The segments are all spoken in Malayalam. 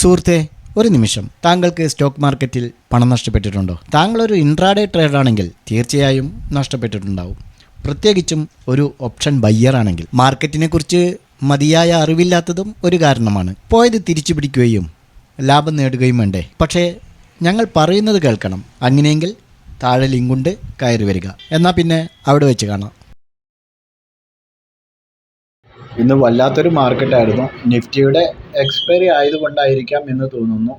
സുഹൃത്തെ, ഒരു നിമിഷം. താങ്കൾക്ക് സ്റ്റോക്ക് മാർക്കറ്റിൽ പണം നഷ്ടപ്പെട്ടിട്ടുണ്ടോ? താങ്കളൊരു ഇൻട്രാഡേ ട്രേഡറാണെങ്കിൽ തീർച്ചയായും നഷ്ടപ്പെട്ടിട്ടുണ്ടാവും. പ്രത്യേകിച്ചും ഒരു ഓപ്ഷൻ ബയ്യർ ആണെങ്കിൽ. മാർക്കറ്റിനെ കുറിച്ച് മതിയായ അറിവില്ലാത്തതും ഒരു കാരണമാണ്. പോയത് തിരിച്ചു പിടിക്കുകയും ലാഭം നേടുകയും വേണ്ടേ? പക്ഷേ ഞങ്ങൾ പറയുന്നത് കേൾക്കണം. അങ്ങനെയെങ്കിൽ താഴെ ലിങ്കുണ്ട്, കയറി വരിക. എന്നാൽ പിന്നെ അവിടെ വെച്ച് കാണാം. ഇന്ന് വല്ലാത്തൊരു മാർക്കറ്റായിരുന്നു. നിഫ്റ്റിയുടെ എക്സ്പയറി ആയതുകൊണ്ടായിരിക്കാം എന്ന് തോന്നുന്നു.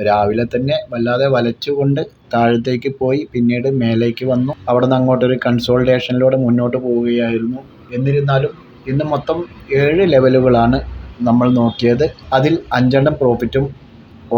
രാവിലെ തന്നെ വല്ലാതെ വലച്ചുകൊണ്ട് താഴത്തേക്ക് പോയി, പിന്നീട് മേലേക്ക് വന്നു. അവിടെ നിന്ന് അങ്ങോട്ടൊരു കൺസോൾട്ടേഷനിലൂടെ മുന്നോട്ട് പോവുകയായിരുന്നു. എന്നിരുന്നാലും ഇന്ന് മൊത്തം 7 ലെവലുകളാണ് നമ്മൾ നോക്കിയത്. അതിൽ 5 പ്രോഫിറ്റും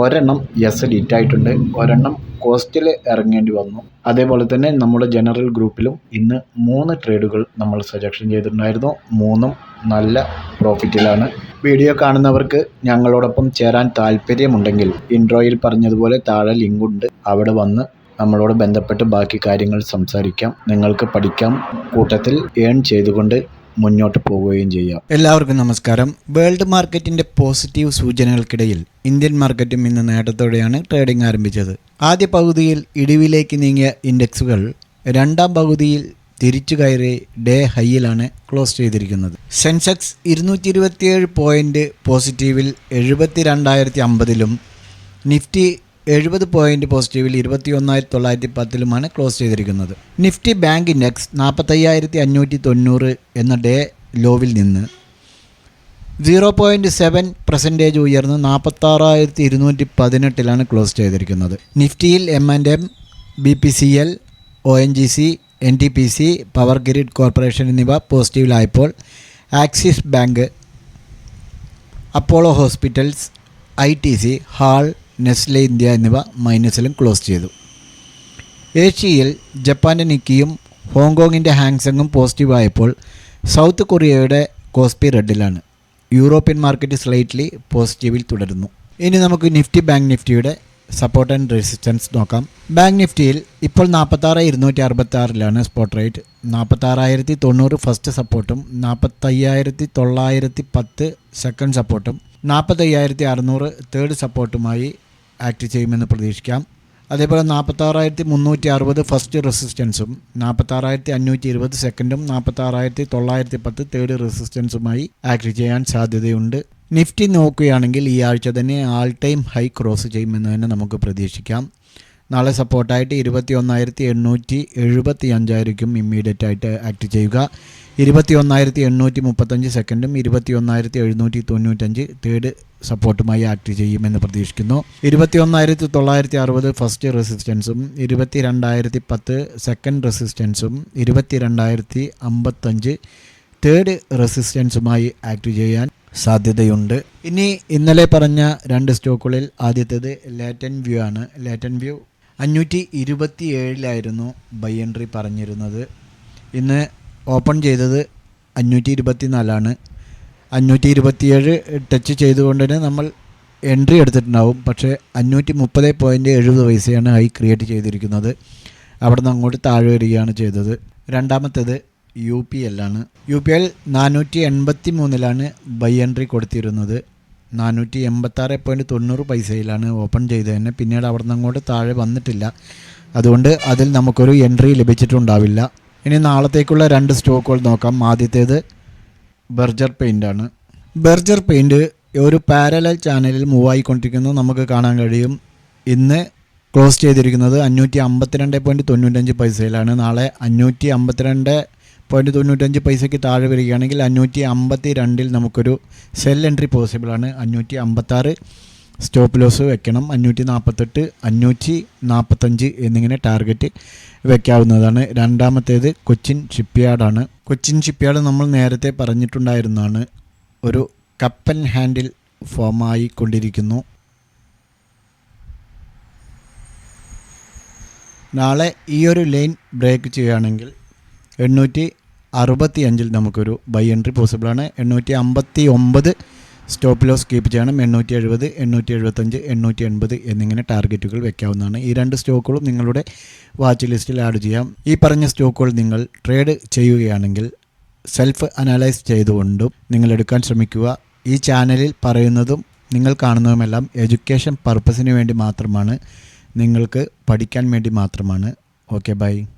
ഒരെണ്ണം യെസ് ഹിറ്റായിട്ടുണ്ട്, ഒരെണ്ണം കോസ്റ്റിൽ ഇറങ്ങേണ്ടി വന്നു. അതേപോലെ തന്നെ നമ്മുടെ ജനറൽ ഗ്രൂപ്പിലും ഇന്ന് 3 ട്രേഡുകൾ നമ്മൾ സജഷൻ ചെയ്തിട്ടുണ്ടായിരുന്നു. 3ഉം നല്ല പ്രോഫിറ്റിലാണ്. വീഡിയോ കാണുന്നവർക്ക് ഞങ്ങളോടൊപ്പം ചേരാൻ താല്പര്യമുണ്ടെങ്കിൽ ഇൻട്രോയിൽ പറഞ്ഞതുപോലെ താഴെ ലിങ്കുണ്ട്, അവിടെ വന്ന് നമ്മളോട് ബന്ധപ്പെട്ട് ബാക്കി കാര്യങ്ങൾ സംസാരിക്കാം. നിങ്ങൾക്ക് പഠിക്കാം, കൂട്ടത്തിൽ ഏൺ ചെയ്തുകൊണ്ട് മുന്നോട്ട് പോവുകയും ചെയ്യാം. എല്ലാവർക്കും നമസ്കാരം. വേൾഡ് മാർക്കറ്റിന്റെ പോസിറ്റീവ് സൂചനകൾക്കിടയിൽ ഇന്ത്യൻ മാർക്കറ്റും ഇന്ന് നേട്ടത്തോടെയാണ് ട്രേഡിംഗ് ആരംഭിച്ചത്. ആദ്യ പകുതിയിൽ ഇടിവിലേക്ക് നീങ്ങിയ ഇൻഡെക്സുകൾ രണ്ടാം പകുതിയിൽ തിരിച്ചു കയറി ഡേ ഹൈയിലാണ് ക്ലോസ് ചെയ്തിരിക്കുന്നത്. സെൻസെക്സ് 227 പോയിന്റ് പോസിറ്റീവിൽ 72,050-ലും നിഫ്റ്റി 70 പോയിന്റ് പോസിറ്റീവിൽ 21,910-ലുമാണ് ക്ലോസ് ചെയ്തിരിക്കുന്നത്. നിഫ്റ്റി ബാങ്ക് ഇൻഡെക്സ് 45,590 എന്ന ഡേ ലോവിൽ നിന്ന് 0.7% ഉയർന്ന് 46,218-ലാണ് ക്ലോസ് ചെയ്തിരിക്കുന്നത്. നിഫ്റ്റിയിൽ M&M, BPCL, ONGC, NTPC, Power Grid Corporation എന്നിവ പോസിറ്റീവിലായപ്പോൾ Axis Bank, Apollo Hospitals, ITC, ഹാൾ, നെസ്ലെ ഇന്ത്യ എന്നിവ മൈനസിലും ക്ലോസ് ചെയ്തു. ഏഷ്യയിൽ ജപ്പാൻ്റെ നിക്കിയും ഹോങ്കോങ്ങിൻ്റെ ഹാങ്സെങ്ങും പോസിറ്റീവായപ്പോൾ സൗത്ത് കൊറിയയുടെ കോസ്പി റെഡിലാണ്. യൂറോപ്യൻ മാർക്കറ്റ് സ്ലൈറ്റ്ലി പോസിറ്റീവിൽ തുടരുന്നു. ഇനി നമുക്ക് നിഫ്റ്റി ബാങ്ക് നിഫ്റ്റിയുടെ സപ്പോർട്ട് ആൻഡ് റെസിസ്റ്റൻസ് നോക്കാം. ബാങ്ക് നിഫ്റ്റിയിൽ ഇപ്പോൾ 46,266-ലാണ് സ്പോട്ട് റേറ്റ്. 46,090 ഫസ്റ്റ് സപ്പോർട്ടും 45,910 സെക്കൻഡ് സപ്പോർട്ടും 45,600 തേർഡ് സപ്പോർട്ടുമായി ആക്ട് ചെയ്യുമെന്ന് പ്രതീക്ഷിക്കാം. അതേപോലെ 46,360 ഫസ്റ്റ് റെസിസ്റ്റൻസും 46,520 സെക്കൻഡും 46,910 തേർഡ് റെസിസ്റ്റൻസുമായി ആക്ട് ചെയ്യാൻ സാധ്യതയുണ്ട്. നിഫ്റ്റി നോക്കുകയാണെങ്കിൽ ഈ ആഴ്ച തന്നെ ആൾ ടൈം ഹൈ ക്രോസ് ചെയ്യുമെന്ന് തന്നെ നമുക്ക് പ്രതീക്ഷിക്കാം. നാളെ സപ്പോർട്ടായിട്ട് 21,875 ആയിരിക്കും ഇമ്മീഡിയറ്റ് ആയിട്ട് ആക്ട് ചെയ്യുക. 21,835 സെക്കൻഡും 21,795 തേർഡ് സപ്പോർട്ടുമായി ആക്ട് ചെയ്യുമെന്ന് പ്രതീക്ഷിക്കുന്നു. 21,960 ഫസ്റ്റ് റെസിസ്റ്റൻസും 22,010 സെക്കൻഡ് റെസിസ്റ്റൻസും 22,055 തേർഡ് റെസിസ്റ്റൻസുമായി ആക്ട് ചെയ്യാൻ സാധ്യതയുണ്ട്. ഇനി ഇന്നലെ പറഞ്ഞ 2 സ്റ്റോക്കുകളിൽ ആദ്യത്തേത് ലേറ്റൻ വ്യൂ ആണ്. ലേറ്റൻ വ്യൂ 527-ലായിരുന്നു ബൈ എൻട്രി പറഞ്ഞിരുന്നത്. ഇന്ന് ഓപ്പൺ ചെയ്തത് 524-ആണ്. 527 ടച്ച് ചെയ്തുകൊണ്ട് തന്നെ നമ്മൾ എൻട്രി എടുത്തിട്ടുണ്ടാവും. പക്ഷേ 530.70 ഹൈ ക്രിയേറ്റ് ചെയ്തിരിക്കുന്നത്. അവിടെ നിന്ന് അങ്ങോട്ട് താഴെ വരികയാണ് ചെയ്തത്. രണ്ടാമത്തേത് UPL ആണ്. UPL 483-ലാണ് ബൈ എൻട്രി കൊടുത്തിരുന്നത്. 486.90 ഓപ്പൺ ചെയ്ത് തന്നെ. പിന്നീട് അവിടെ നിന്ന് അങ്ങോട്ട് താഴെ വന്നിട്ടില്ല. അതുകൊണ്ട് അതിൽ നമുക്കൊരു എൻട്രി ലഭിച്ചിട്ടുണ്ടാവില്ല. ഇനി നാളത്തേക്കുള്ള 2 സ്റ്റോക്കുകൾ നോക്കാം. ആദ്യത്തേത് ബർജർ പെയിൻ്റ് ആണ്. ബർജർ പെയിൻറ്റ് ഒരു പാരലൽ ചാനലിൽ മൂവ് ആയിക്കൊണ്ടിരിക്കുന്നത് നമുക്ക് കാണാൻ കഴിയും. ഇന്ന് ക്ലോസ് ചെയ്തിരിക്കുന്നത് 552.95. നാളെ 552.95 താഴെ വരികയാണെങ്കിൽ 552-ൽ നമുക്കൊരു സെൽ എൻട്രി പോസിബിളാണ്. 556 സ്റ്റോപ്പ് ലോസ് വെക്കണം. 548, 545 എന്നിങ്ങനെ ടാർഗറ്റ് വയ്ക്കാവുന്നതാണ്. രണ്ടാമത്തേത് കൊച്ചിൻ ഷിപ്പ്യാർഡാണ്. കൊച്ചിൻ ഷിപ്പ്യാർഡ് നമ്മൾ നേരത്തെ പറഞ്ഞിട്ടുണ്ടായിരുന്നതാണ്. ഒരു കപ്പൻ ഹാൻഡിൽ ഫോമായി കൊണ്ടിരിക്കുന്നു. നാളെ ഈ ഒരു ലൈൻ ബ്രേക്ക് ചെയ്യുകയാണെങ്കിൽ 865-ൽ നമുക്കൊരു ബൈ എൻട്രി പോസിബിളാണ്. 859 സ്റ്റോപ്പ് ലോസ് കീപ്പ് ചെയ്യണം. 870, 875, 880 എന്നിങ്ങനെ ടാർഗറ്റുകൾ വയ്ക്കാവുന്നതാണ്. ഈ 2 സ്റ്റോക്കുകളും നിങ്ങളുടെ വാച്ച് ലിസ്റ്റിൽ ആഡ് ചെയ്യാം. ഈ പറഞ്ഞ സ്റ്റോക്കുകൾ നിങ്ങൾ ട്രേഡ് ചെയ്യുകയാണെങ്കിൽ സെൽഫ് അനലൈസ് ചെയ്തുകൊണ്ടും നിങ്ങൾ എടുക്കാൻ ശ്രമിക്കുക. ഈ ചാനലിൽ പറയുന്നതും നിങ്ങൾ കാണുന്നതുമെല്ലാം എഡ്യൂക്കേഷൻ പർപ്പസിന് വേണ്ടി മാത്രമാണ്, നിങ്ങൾക്ക് പഠിക്കാൻ വേണ്ടി മാത്രമാണ്. Okay bye.